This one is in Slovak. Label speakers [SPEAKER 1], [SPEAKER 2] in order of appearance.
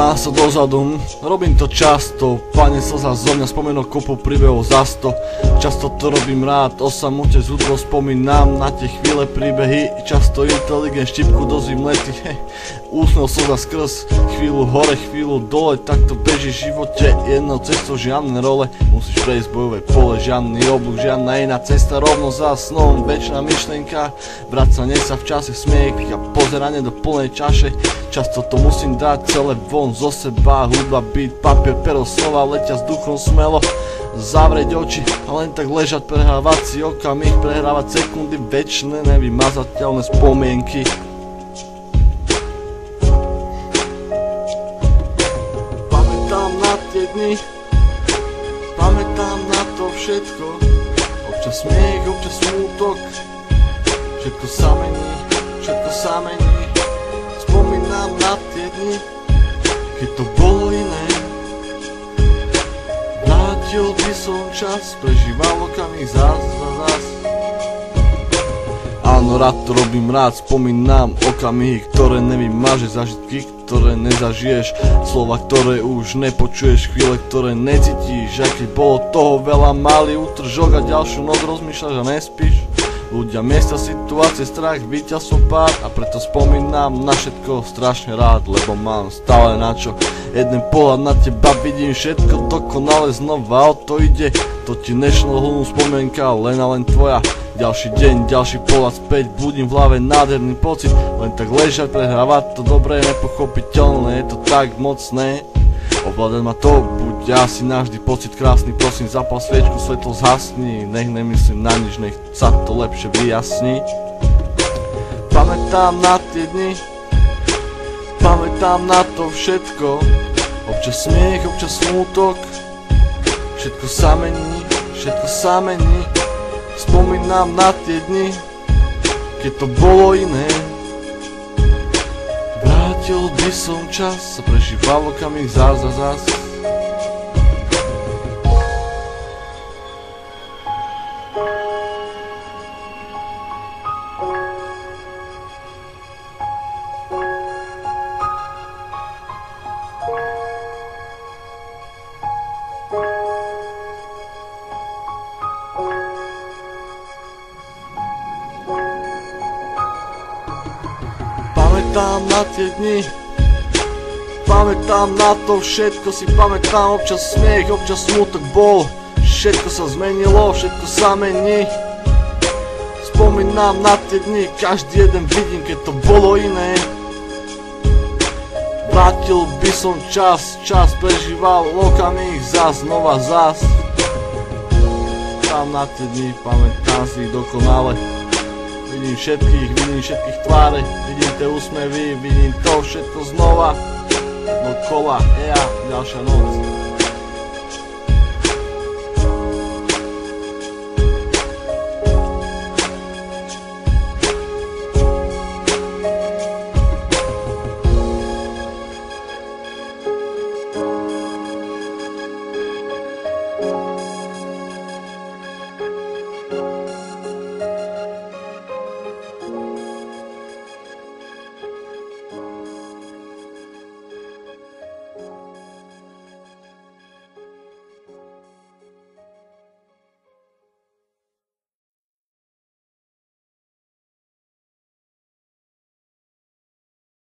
[SPEAKER 1] Vrám sa dozadu, robím to často. Pane slza zo mňa spomenul kopu príbehov za 100. Často to robím rád, o samote z hudbou spomínam na tie chvíle príbehy. Často inteligent, štipku dozvím lety. Úsmev slza skrz, chvíľu hore, chvíľu dole. Tak to beží v živote, jednou cestou žiadne role. Musíš prejsť bojové pole, žiadny oblúk, žiadna iná cesta. Rovno za snom, večná myšlienka, vracanie sa v čase, smiech a pozeranie do plnej čaše. Často to musím dať celé von zo seba. Hudba, beat, papier, pero, slova letia s duchom smelo. Zavrieť oči a len tak ležať, prehrávať si okamih, prehrávať sekundy večné, nevymazateľné spomienky. Pamätám na tie dni, pamätám na to všetko. Občas smiech, občas smútok, všetko sa mení, všetko sa mení. Spomínam na tie dni, keď to bolo iné. Vrátil by som čas, prežíval okamih zás a zás. Áno, rád to robím, rád spomínam okamihy, ktoré nevymážeš, zážitky, ktoré nezažiješ, slova, ktoré už nepočuješ, chvíle, ktoré necítiš. Aj keď bolo toho veľa, malý útržok a ďalšiu noc rozmýšľaš a nespíš. Ľudia, miesta, situácie, strach, víťazstvo, pád a preto spomínam na všetko strašne rád, lebo mám stále na čo. Jeden pohľad na teba, vidím všetko dokonale znova, o to ide. To ti nešlo hlnú spomienka, len a len tvoja. Ďalší deň, ďalší pohľad späť, budím v hlave nádherný pocit. Len tak ležať, prehrávať to dobré, nepochopiteľné, je to tak mocné. Ovládať ma to bude asi navždy pocit krásny, prosím zapal sviečku, svetlo zhasni. Nech nemyslím na nič, nech sa to lepšie vyjasní. Pamätám na tie dni, pamätám na to všetko. Občas smiech, občas smútok, všetko sa mení, všetko sa mení. Spomínam na tie dni, keď to bolo iné. Vrátil by som čas a prežíval okamih zás a zás. Pamätám na tie dni, pamätám na to všetko, si pamätám občas smiech, občas smutok bol. Všetko sa zmenilo, všetko sa mení. Spomínam na tie dni, každý jeden vidím, keď to bolo iné. Vrátil by som čas, čas prežíval okamih zás, znova zás. Tam na tie dni, pamätám si ich dokonale. Vidím všetkých tváre, vidím tie úsmevy, vidím to všetko znova. No kola, ďalšia noc.